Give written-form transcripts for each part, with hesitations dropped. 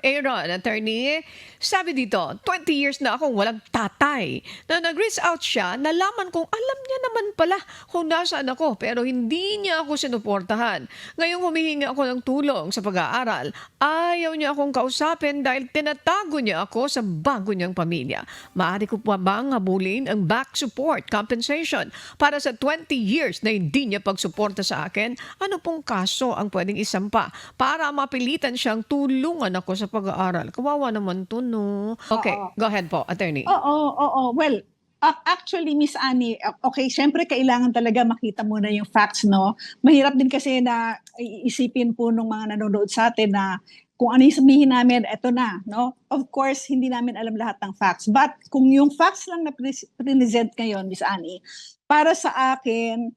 Aaron, attorney, sabi dito, 20 years na akong walang tatay. Na nag-reach out siya, nalaman kong alam niya naman pala kung nasaan ako pero hindi niya ako sinuportahan. Ngayong humihingi ako ng tulong sa pag-aaral, ayaw niya akong kausapin dahil tinatago niya ako sa bago niyang pamilya. Maaari ko pa bang habulin ang back support compensation para sa 20 years na hindi niya pagsuporta sa akin? Ano pong kaso ang pwedeng isampa para mapilitan siyang tulungan ako sa pag-aaral? Kawawa naman to, no? Okay, Oo. go ahead po, attorney. Oo. Well, actually, Miss Annie, okay, syempre kailangan talaga makita muna yung facts, no? Mahirap din kasi na iisipin po nung mga nanonood sa atin na kung ano yung sabihin namin, eto na, no? Of course, hindi namin alam lahat ng facts. But kung yung facts lang na present ngayon, Miss Annie, para sa akin,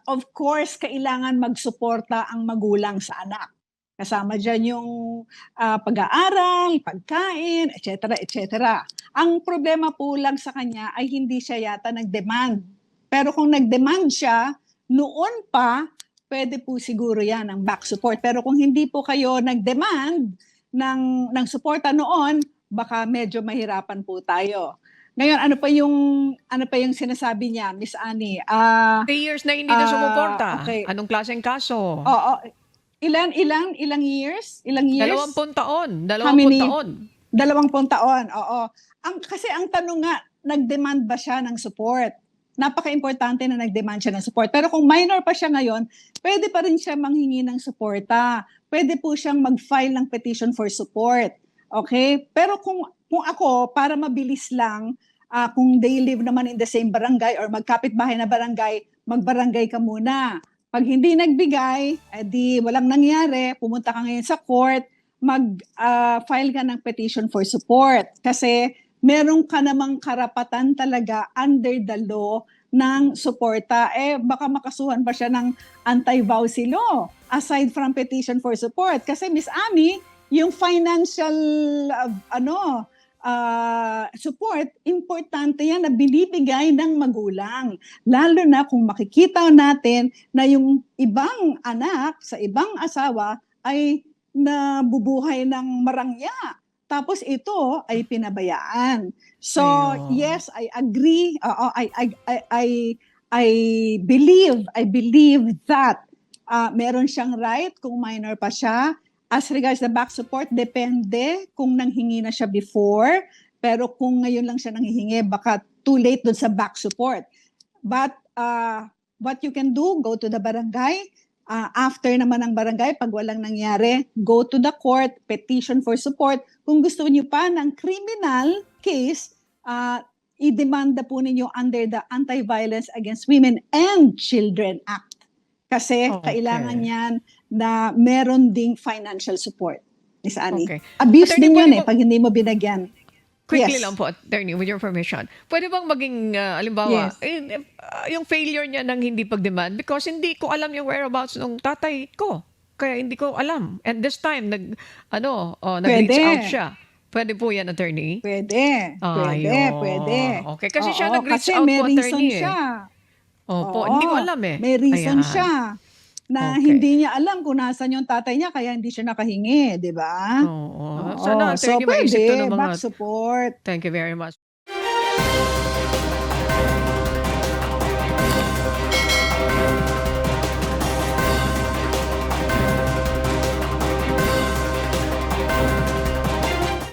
of course, kailangan magsuporta ang magulang sa anak. Kasama dyan yung pag-aaral, pagkain, etc. Ang problema po lang sa kanya ay hindi siya yata nag-demand. Pero kung nag-demand siya, noon pa, pwede po siguro yan ang back support. Pero kung hindi po kayo nag-demand ng suporta noon, baka medyo mahirapan po tayo. Ngayon, ano pa yung sinasabi niya, Miss Annie? 3 years na hindi na sumuporta. Okay. Anong klaseng kaso? Oo. Ilang years? Ilang years? 20 taon. How 20 many? taon. 20 taon, oo. Kasi ang tanong nga, nag-demand ba siya ng support? Napaka-importante na nag-demand siya ng support. Pero kung minor pa siya ngayon, pwede pa rin siya manghingi ng suporta. Pwede po siyang mag-file ng petition for support. Okay? Pero kung ako, para mabilis lang, kung they live naman in the same barangay or magkapit-bahay na barangay, mag-barangay ka muna. Pag hindi nagbigay, di walang nangyari, pumunta ka ngayon sa court, mag-file ka ng petition for support. Kasi meron ka namang karapatan talaga under the law ng suporta. Baka makasuhan pa siya ng anti-vowsy law aside from petition for support. Kasi Miss Ami, yung financial support, importante yan na binibigay ng magulang. Lalo na kung makikita natin na yung ibang anak sa ibang asawa ay nabubuhay ng marangya. Tapos ito ay pinabayaan. So, Ayun. yes, I agree. I believe that meron siyang right kung minor pa siya. As regards the back support, depende kung nanghingi na siya before. Pero kung ngayon lang siya nanghihingi, baka too late dun sa back support. But what you can do, go to the barangay. After naman ng barangay, pag walang nangyari, go to the court, petition for support. Kung gusto niyo pa ng criminal case, i-demanda po ninyo under the Anti-Violence Against Women and Children Act. Kasi kailangan yan na meron ding financial support. Miss Annie. Okay. Abuse Attorney, din pwede yun mo- pag hindi mo binagyan. Quickly Yes. lang po, attorney, with your permission. Pwede bang maging, alimbawa, Yes. yung failure niya ng hindi pag-demand because hindi ko alam yung whereabouts ng tatay ko. Kaya hindi ko alam. And this time, nag-reach Pwede. out siya. Pwede po yan, attorney? Pwede. Ayun. Okay, kasi siya nag-reach kasi out may po, reason attorney. siya. Opo, hindi ko alam eh. May reason Ayan. siya na Okay. hindi niya alam kun nasan yung tatay niya kaya hindi siya nakahingi, di ba? Oo. Sana, So attorney, maisip to pwede, ng mga... back support. Thank you very much.